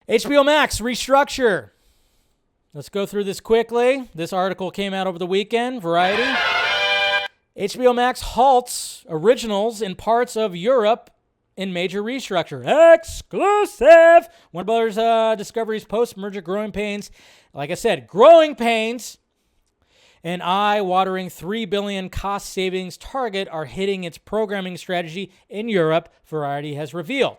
HBO Max, Restructure. Let's go through this quickly. This article came out over the weekend, Variety. HBO Max halts originals in parts of Europe in major restructure. Exclusive! Warner Brothers Discovery's post-merger growing pains. Like I said, growing pains. An eye-watering $3 billion cost savings target are hitting its programming strategy in Europe, Variety has revealed.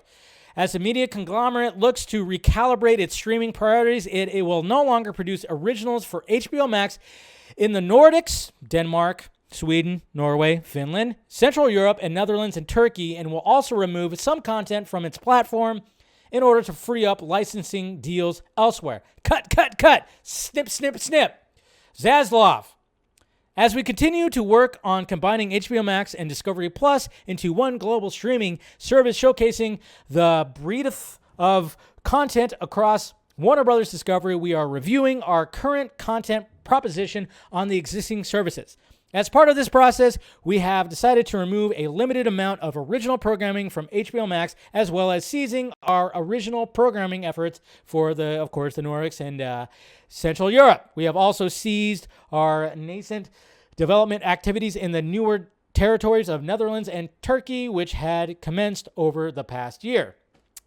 As the media conglomerate looks to recalibrate its streaming priorities, it will no longer produce originals for HBO Max in the Nordics, Denmark, Sweden, Norway, Finland, Central Europe, and Netherlands and Turkey, and will also remove some content from its platform in order to free up licensing deals elsewhere. Cut, cut, cut. Snip, snip, snip. Zaslav. As we continue to work on combining HBO Max and Discovery Plus into one global streaming service showcasing the breadth of content across Warner Brothers Discovery, we are reviewing our current content proposition on the existing services. As part of this process, we have decided to remove a limited amount of original programming from HBO Max, as well as seizing our original programming efforts for the Nordics and Central Europe. We have also seized our nascent development activities in the newer territories of Netherlands and Turkey, which had commenced over the past year.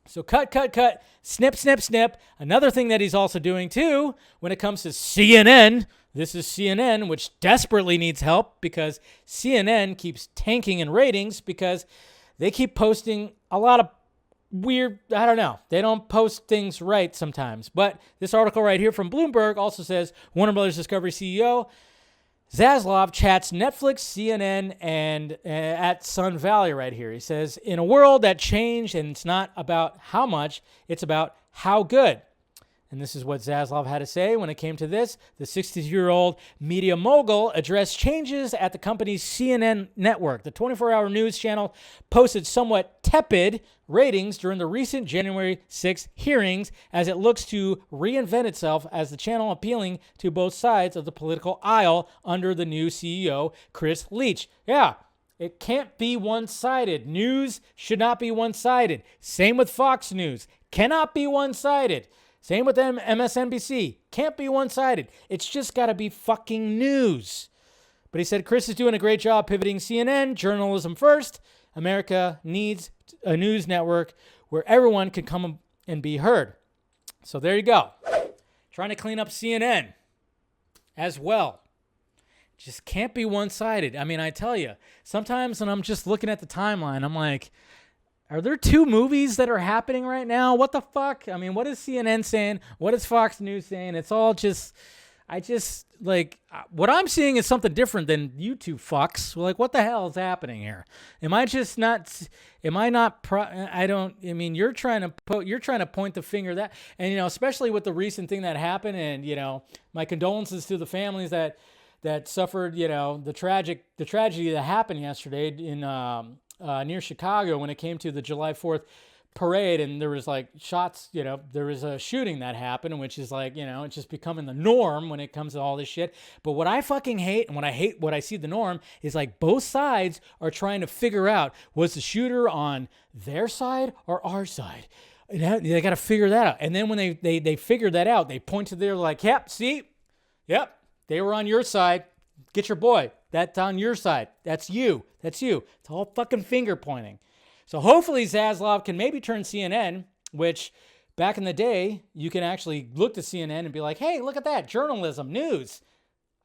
So cut, cut, cut, snip, snip, snip. Another thing that he's also doing too, when it comes to CNN, this is CNN, which desperately needs help because CNN keeps tanking in ratings because they keep posting a lot of weird, I don't know. They don't post things right sometimes. But this article right here from Bloomberg also says Warner Brothers Discovery CEO Zaslav chats Netflix, CNN, and at Sun Valley right here. He says, in a world that changed, and it's not about how much, it's about how good. And this is what Zaslav had to say when it came to this. The 60-year-old media mogul addressed changes at the company's CNN network. The 24-hour news channel posted somewhat tepid ratings during the recent January 6th hearings as it looks to reinvent itself as the channel appealing to both sides of the political aisle under the new CEO, Chris Leach. Yeah, it can't be one-sided. News should not be one-sided. Same with Fox News. Cannot be one-sided. Same with MSNBC. Can't be one-sided. It's just got to be fucking news. But he said Chris is doing a great job pivoting CNN, journalism first. America needs a news network where everyone can come and be heard. So there you go. Trying to clean up CNN as well. Just can't be one-sided. I mean, I tell you, sometimes when I'm just looking at the timeline, I'm like, are there two movies that are happening right now? What the fuck? I mean, what is CNN saying? What is Fox News saying? It's all just, what I'm seeing is something different than you two fucks. Like, what the hell is happening here? You're trying to point the finger that, and, especially with the recent thing that happened, and, my condolences to the families that suffered, the tragedy that happened yesterday in, near Chicago when it came to the July 4th parade, and there was shots, there was a shooting that happened, which is it's just becoming the norm when it comes to all this shit. But what I fucking hate, and what I see the norm is both sides are trying to figure out, was the shooter on their side or our side? And they got to figure that out. And then when they figure that out, they point to their yep, see? Yep, they were on your side. Get your boy. That's on your side. That's you. That's you. It's all fucking finger pointing. So hopefully Zaslav can maybe turn CNN, which back in the day, you can actually look to CNN and be like, hey, look at that. Journalism, news.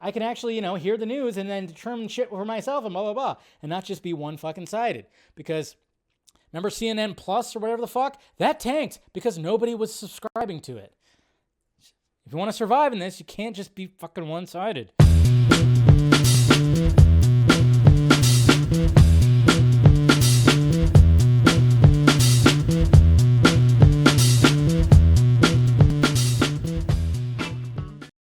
I can actually, hear the news and then determine shit for myself and blah, blah, blah. And not just be one fucking sided. Because remember CNN Plus or whatever the fuck? That tanked because nobody was subscribing to it. If you want to survive in this, you can't just be fucking one-sided.